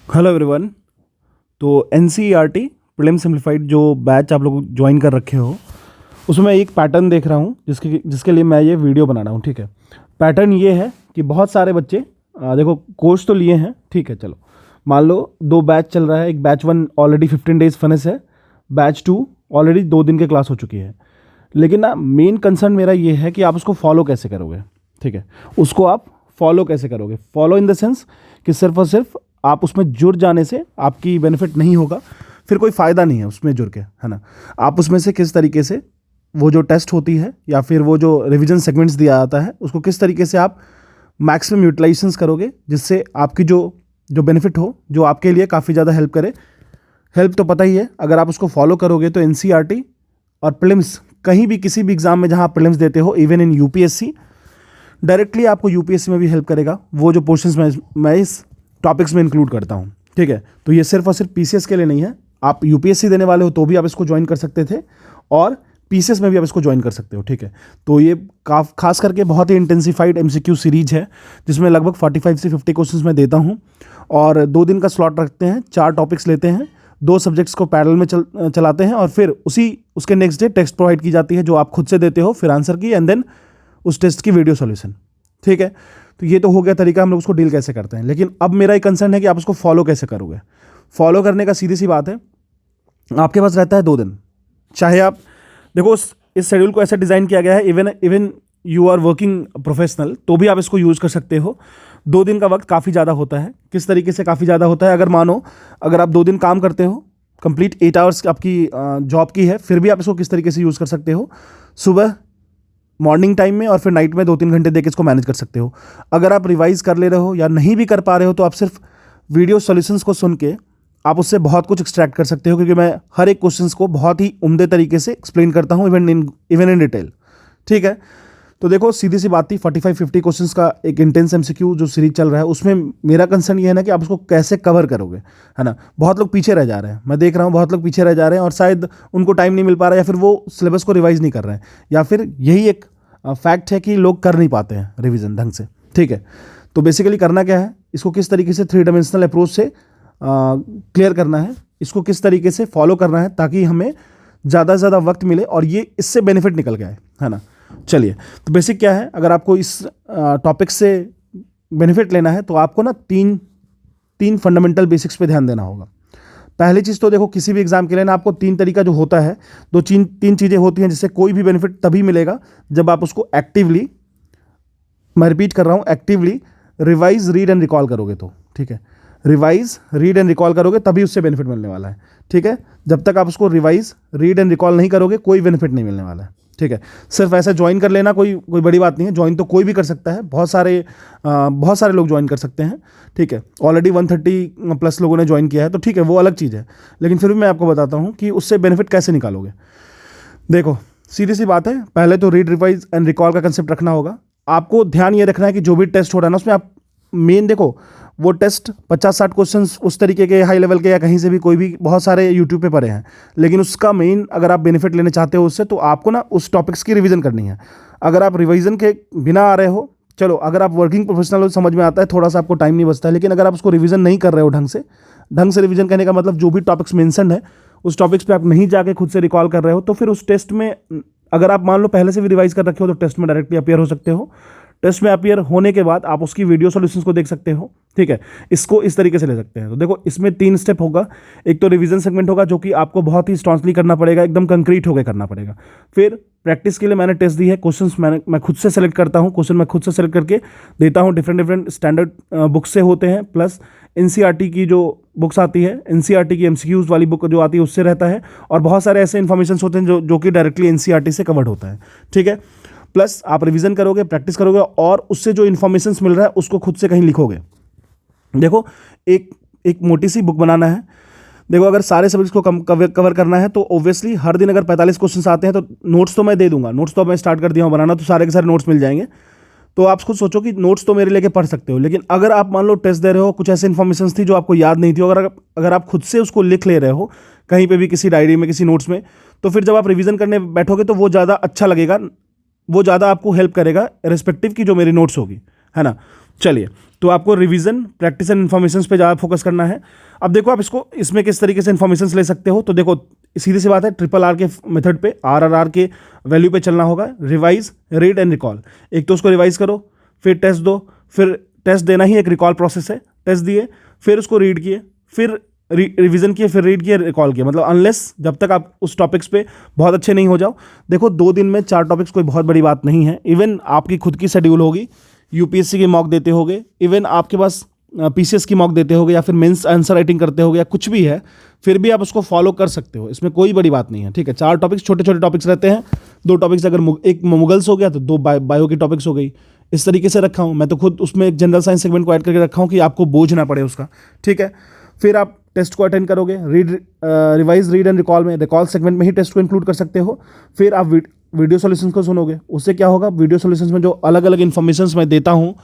Hello everyone. तो N C E R T prelim simplified जो batch आप लोग ज्वाइन कर रखे हो, उसमें मैं एक पैटर्न देख रहा हूँ जिसके जिसके लिए मैं ये वीडियो बना रहा हूँ। ठीक है, पैटर्न ये है कि बहुत सारे बच्चे देखो कोर्स तो लिए हैं। ठीक है, चलो मान लो दो बैच चल रहा है। एक बैच 1 ऑलरेडी 15 डेज फिनिश है, बैच 2 ऑलरेडी 2 दिन की क्लास हो चुकी है। लेकिन ना मेन कंसर्न मेरा ये है कि आप उसको फॉलो कैसे करोगे। ठीक है, उसको आप फॉलो कैसे करोगे। फॉलो इन द सेंस कि सिर्फ और सिर्फ आप उसमें जुड़ जाने से आपकी बेनिफिट नहीं होगा, फिर कोई फ़ायदा नहीं है उसमें जुड़ के, है ना। आप उसमें से किस तरीके से वो जो टेस्ट होती है या फिर वो जो रिवीजन सेगमेंट्स दिया जाता है उसको किस तरीके से आप मैक्सिमम यूटिलाइजेशंस करोगे, जिससे आपकी जो जो बेनिफिट हो, जो आपके लिए काफ़ी ज़्यादा हेल्प करे। हेल्प तो पता ही है, अगर आप उसको फॉलो करोगे तो एनसीईआरटी और प्रीलिम्स कहीं भी किसी भी एग्जाम में जहां आप प्रीलिम्स देते हो, इवन इन यूपीएससी, डायरेक्टली आपको यूपीएससी में भी हेल्प करेगा वो जो पोर्शंस मैं इस टॉपिक्स में इंक्लूड करता हूँ। ठीक है, तो ये सिर्फ और सिर्फ पीसीएस के लिए नहीं है। आप यूपीएससी देने वाले हो तो भी आप इसको ज्वाइन कर सकते थे, और पीसीएस में भी आप इसको ज्वाइन कर सकते हो। ठीक है, तो ये खास करके बहुत ही इंटेंसिफाइड एमसीक्यू सीरीज है जिसमें लगभग 45 से 50 क्वेश्चंस मैं देता हूँ, और 2 दिन का स्लॉट रखते हैं, 4 टॉपिक्स लेते हैं, 2 सब्जेक्ट्स को पैरेलल में चलाते हैं, और फिर उसके नेक्स्ट डे टेक्स्ट प्रोवाइड की जाती है जो आप खुद से देते हो, फिर आंसर की, एंड देन उस टेस्ट की वीडियो सॉल्यूशन। ठीक है, तो ये तो हो गया तरीका हम लोग उसको डील कैसे करते हैं। लेकिन अब मेरा एक कंसर्न है कि आप उसको फॉलो कैसे करोगे। फॉलो करने का सीधी सी बात है, आपके पास रहता है 2 दिन। चाहे आप देखो इस शेड्यूल को ऐसे डिज़ाइन किया गया है, even you are working professional तो भी आप इसको यूज़ कर सकते हो। 2 दिन का वक्त काफ़ी ज़्यादा होता है। किस तरीके से काफ़ी ज़्यादा होता है, अगर मानो अगर आप 2 दिन काम करते हो, कंप्लीट 8 आवर्स आपकी जॉब की है, फिर भी आप इसको किस तरीके से यूज़ कर सकते हो, सुबह मॉर्निंग टाइम में और फिर नाइट में 2-3 घंटे देके इसको मैनेज कर सकते हो। अगर आप रिवाइज कर ले रहे हो या नहीं भी कर पा रहे हो तो आप सिर्फ वीडियो सॉल्यूशंस को सुन के आप उससे बहुत कुछ एक्सट्रैक्ट कर सकते हो, क्योंकि मैं हर एक क्वेश्चंस को बहुत ही उम्दे तरीके से एक्सप्लेन करता हूँ, इवन इन डिटेल। ठीक है, तो देखो सीधी सी बात थी, 45-50 क्वेश्चंस का एक इंटेंस एमसीक्यू जो सीरीज चल रहा है, उसमें मेरा कंसर्न ये है ना कि आप उसको कैसे कवर करोगे, है ना। बहुत लोग पीछे रह जा रहे हैं, मैं देख रहा हूँ बहुत लोग पीछे रह जा रहे हैं, और शायद उनको टाइम नहीं मिल पा रहा है, या फिर वो सिलेबस को रिवाइज नहीं कर रहे हैं, या फिर यही एक फैक्ट है कि लोग कर नहीं पाते हैं रिवीजन ढंग से। ठीक है, तो बेसिकली करना क्या है, इसको किस तरीके से 3 डायमेंशनल अप्रोच से क्लियर करना है, इसको किस तरीके से फॉलो करना है ताकि हमें ज़्यादा से ज़्यादा वक्त मिले और ये इससे बेनिफिट निकल के आए, है ना। चलिए, तो बेसिक क्या है, अगर आपको इस टॉपिक से बेनिफिट लेना है तो आपको ना तीन फंडामेंटल बेसिक्स पे ध्यान देना होगा। पहली चीज़ तो देखो, किसी भी एग्जाम के लिए ना आपको 3 तरीका जो होता है, तीन चीज़ें होती हैं जिससे कोई भी बेनिफिट तभी मिलेगा जब आप उसको एक्टिवली, मैं रिपीट कर रहा हूँ, actively revise, read and recall करोगे तो। ठीक है, रिवाइज, रीड एंड रिकॉल करोगे तभी उससे बेनिफिट मिलने वाला है। ठीक है, जब तक आप उसको रिवाइज, रीड एंड रिकॉल नहीं करोगे कोई बेनिफिट नहीं मिलने वाला है। ठीक है, सिर्फ ऐसा ज्वाइन कर लेना कोई बड़ी बात नहीं है, ज्वाइन तो कोई भी कर सकता है, बहुत सारे लोग ज्वाइन कर सकते हैं। ठीक है, ऑलरेडी 130+ लोगों ने ज्वाइन किया है, तो ठीक है वो अलग चीज़ है, लेकिन फिर भी मैं आपको बताता हूँ कि उससे बेनिफिट कैसे निकालोगे। देखो सीधी सी बात है, पहले तो रीड, रिवाइज एंड रिकॉल का कंसेप्ट रखना होगा। आपको ध्यान ये रखना है कि जो भी टेस्ट हो रहा है ना, उसमें आप मेन देखो, वो टेस्ट 50-60 क्वेश्चंस उस तरीके के हाई लेवल के या कहीं से भी कोई भी, बहुत सारे यूट्यूब पे पड़े हैं, लेकिन उसका मेन अगर आप बेनिफिट लेने चाहते हो उससे, तो आपको ना उस टॉपिक्स की रिवीजन करनी है। अगर आप रिवीजन के बिना आ रहे हो, चलो अगर आप वर्किंग प्रोफेशनल हो समझ में आता है, थोड़ा सा आपको टाइम नहीं बचता है, लेकिन अगर आप उसको रिवीजन नहीं कर रहे हो ढंग से रिवीजन करने का मतलब जो भी टॉपिक्स मेंशन है उस टॉपिक्स पे आप नहीं जाके खुद से रिकॉल कर रहे हो, तो फिर उस टेस्ट में अगर आप मान लो पहले से भी रिवाइज कर रखे हो तो टेस्ट में डायरेक्टली अपीयर हो सकते हो। टेस्ट में अपीयर होने के बाद आप उसकी वीडियो सॉल्यूशंस को देख सकते हो। ठीक है, इसको इस तरीके से ले सकते हैं। तो देखो इसमें 3 स्टेप होगा। एक तो रिवीजन सेगमेंट होगा जो कि आपको बहुत ही स्ट्रांगली करना पड़ेगा, एकदम कंक्रीट होकर करना पड़ेगा। फिर प्रैक्टिस के लिए मैंने टेस्ट दी है, क्वेश्चंस मैं खुद से सेलेक्ट करता हूँ, क्वेश्चन मैं खुद से सेलेक्ट करके देता हूँ, डिफरेंट स्टैंडर्ड बुक से होते हैं, प्लस एनसीईआरटी की जो बुक्स आती है, एनसीईआरटी की एमसीक्यूज वाली बुक जो आती है उससे रहता है, और बहुत सारे ऐसे इन्फॉर्मेशन होते हैं जो कि डायरेक्टली एनसीईआरटी से कवर्ड होता है। ठीक है, प्लस आप रिवीजन करोगे, प्रैक्टिस करोगे, और उससे जो इन्फॉर्मेशन मिल रहा है उसको खुद से कहीं लिखोगे। देखो एक मोटी सी बुक बनाना है। देखो अगर सारे सब्जेक्ट्स को कवर करना है तो ऑब्वियसली हर दिन अगर 45 क्वेश्चंस आते हैं तो नोट्स तो मैं दे दूंगा, नोट्स तो मैं स्टार्ट कर दिया हूँ बनाना, तो सारे के सारे नोट्स मिल जाएंगे। तो आप खुद सोचो कि नोट्स तो मेरे लेके पढ़ सकते हो, लेकिन अगर आप मान लो टेस्ट दे रहे हो, कुछ ऐसी इन्फॉर्मेशन थी जो आपको याद नहीं थी, अगर आप खुद से उसको लिख ले रहे हो कहीं पे भी, किसी डायरी में, किसी नोट्स में, तो फिर जब आप रिवीजन करने बैठोगे तो वो ज़्यादा अच्छा लगेगा, वो ज़्यादा आपको हेल्प करेगा रिस्पेक्टिव की जो मेरी नोट्स होगी, है ना। चलिए, तो आपको रिवीजन, प्रैक्टिस एंड इन्फॉर्मेशन पे ज़्यादा फोकस करना है। अब देखो आप इसको इसमें किस तरीके से इन्फॉर्मेशन ले सकते हो। तो देखो सीधी सी बात है, RRR के मेथड पे, RRR के वैल्यू पे चलना होगा। Revise, read and recall. एक तो उसको रिवाइज करो, फिर टेस्ट दो, फिर टेस्ट देना ही एक रिकॉल प्रोसेस है। टेस्ट दिए, फिर उसको रीड किए, फिर रिवीजन किए, फिर रीड किए, रिकॉल किए। मतलब अनलेस जब तक आप उस टॉपिक्स पे बहुत अच्छे नहीं हो जाओ। देखो 2 दिन में 4 टॉपिक्स कोई बहुत बड़ी बात नहीं है। इवन आपकी खुद की शेड्यूल होगी, यूपीएससी की मॉक देते होगे, इवन आपके पास पीसीएस की मॉक देते होगे, या फिर मेंस आंसर राइटिंग करते होगे, या कुछ भी है, फिर भी आप उसको फॉलो कर सकते हो। इसमें कोई बड़ी बात नहीं है, ठीक है। 4 टॉपिक्स, छोटे छोटे टॉपिक्स रहते हैं। 2 टॉपिक्स अगर एक मुगल्स हो गया तो 2 बायो की टॉपिक्स हो गई। इस तरीके से रखा हूँ मैं तो खुद, उसमें एक जनरल साइंस सेगमेंट को ऐड करके रखा हूँ कि आपको बोझ ना पड़े उसका, ठीक है। फिर आप टेस्ट को अटेंड करोगे, रिवाइज, रीड एंड रिकॉल में, रिकॉल सेगमेंट में ही टेस्ट को इंक्लूड कर सकते हो। फिर आप वीडियो सॉल्यूशंस को सुनोगे। उससे क्या होगा, वीडियो सॉल्यूशंस में जो अलग अलग इन्फॉर्मेशंस मैं देता हूँ,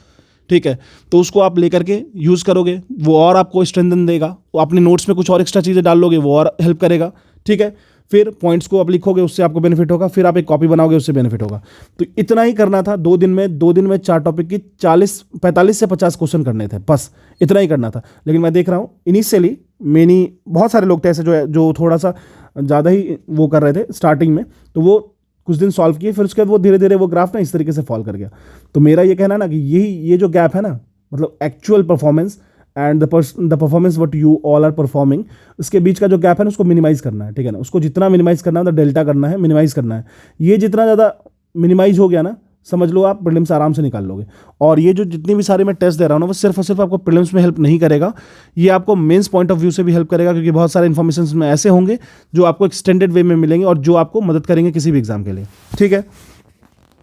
ठीक है, तो उसको आप लेकर के यूज़ करोगे, वो और आपको स्ट्रेंथन देगा। वो अपने नोट्स में कुछ और एक्स्ट्रा चीज़ें डाल लोगे, वो और हेल्प करेगा, ठीक है। फिर पॉइंट्स को आप लिखोगे, उससे आपको बेनिफिट होगा। फिर आप एक कॉपी बनाओगे, उससे बेनिफिट होगा। तो इतना ही करना था 2 दिन में। 2 दिन में 4 टॉपिक की 45 से 50 क्वेश्चन करने थे, बस इतना ही करना था। लेकिन मैं देख रहा हूँ इनिशियली बहुत सारे लोग थे ऐसे जो थोड़ा सा ज़्यादा ही वो कर रहे थे स्टार्टिंग में, तो वो कुछ दिन सॉल्व किए, फिर उसके बाद वो धीरे धीरे वो ग्राफ ना इस तरीके से फॉल कर गया। तो मेरा ये कहना ना कि ये जो गैप है ना, मतलब actual performance and the performance what you all are performing, इसके बीच का जो गैप है ना, उसको मिनिमाइज करना है, ठीक है ना। उसको जितना मिनिमाइज करना है, तो डेल्टा करना है, मिनिमाइज करना है। ये जितना ज़्यादा मिनिमाइज हो गया ना, समझ लो आप प्रीलिम्स आराम से निकाल लोगे। और ये जो जितनी भी सारे मैं टेस्ट दे रहा हूँ ना, वो सिर्फ और सिर्फ आपको प्रीलिम्स में हेल्प नहीं करेगा, ये आपको मेंस पॉइंट ऑफ व्यू से भी हेल्प करेगा, क्योंकि बहुत सारे इन्फॉर्मेशन में ऐसे होंगे जो आपको एक्सटेंडेड वे में मिलेंगे और जो आपको मदद करेंगे किसी भी एग्जाम के लिए, ठीक है।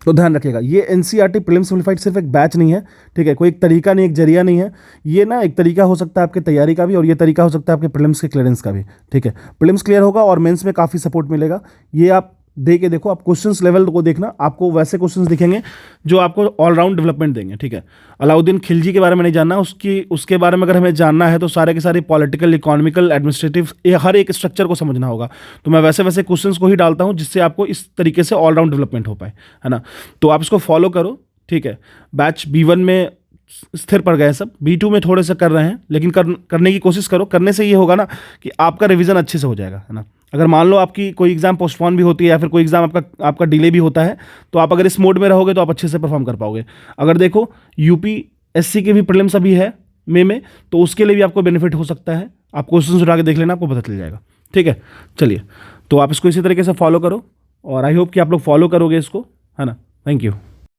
तो ध्यान रखिएगा, ये एनसीईआरटी प्रीलिम्स सिंप्लीफाइड सिर्फ एक बैच नहीं है, ठीक है, कोई एक तरीका नहीं, एक जरिया नहीं है। ये ना एक तरीका हो सकता है आपकी तैयारी का भी, और ये तरीका हो सकता है आपके प्रीलिम्स के क्लियरेंस का भी, ठीक है। प्रीलिम्स क्लियर होगा और मेंस में काफ़ी सपोर्ट मिलेगा। ये आप दे के देखो, आप क्वेश्चंस लेवल को देखना, आपको वैसे क्वेश्चंस दिखेंगे जो आपको ऑलराउंड डेवलपमेंट देंगे, ठीक है। अलाउद्दीन खिलजी के बारे में नहीं जानना, उसके बारे में अगर हमें जानना है तो सारे के सारे पॉलिटिकल, इकोनॉमिकल, एडमिनिस्ट्रेटिव, ये हर एक स्ट्रक्चर को समझना होगा। तो मैं वैसे वैसे क्वेश्चंस को ही डालता हूँ जिससे आपको इस तरीके से ऑलराउंड डेवलपमेंट हो पाए, है ना। तो आप इसको फॉलो करो, ठीक है। बैच B1 में स्थिर पड़ गए सब, B2 में थोड़े से कर रहे हैं, लेकिन करने की कोशिश करो। करने से ये होगा ना कि आपका रिवीजन अच्छे से हो जाएगा, है ना। अगर मान लो आपकी कोई एग्जाम पोस्टपोन भी होती है, या फिर कोई एग्जाम आपका डिले भी होता है, तो आप अगर इस मोड में रहोगे तो आप अच्छे से परफॉर्म कर पाओगे। अगर देखो यूपीएससी के भी प्रीलिम्स अभी है मई में, तो उसके लिए भी आपको बेनिफिट हो सकता है। आप क्वेश्चन उठा के देख लेना, आपको पता चल जाएगा, ठीक है। चलिए, तो आप इसको इसी तरीके से फॉलो करो, और आई होप कि आप लोग फॉलो करोगे इसको, है ना। Thank you.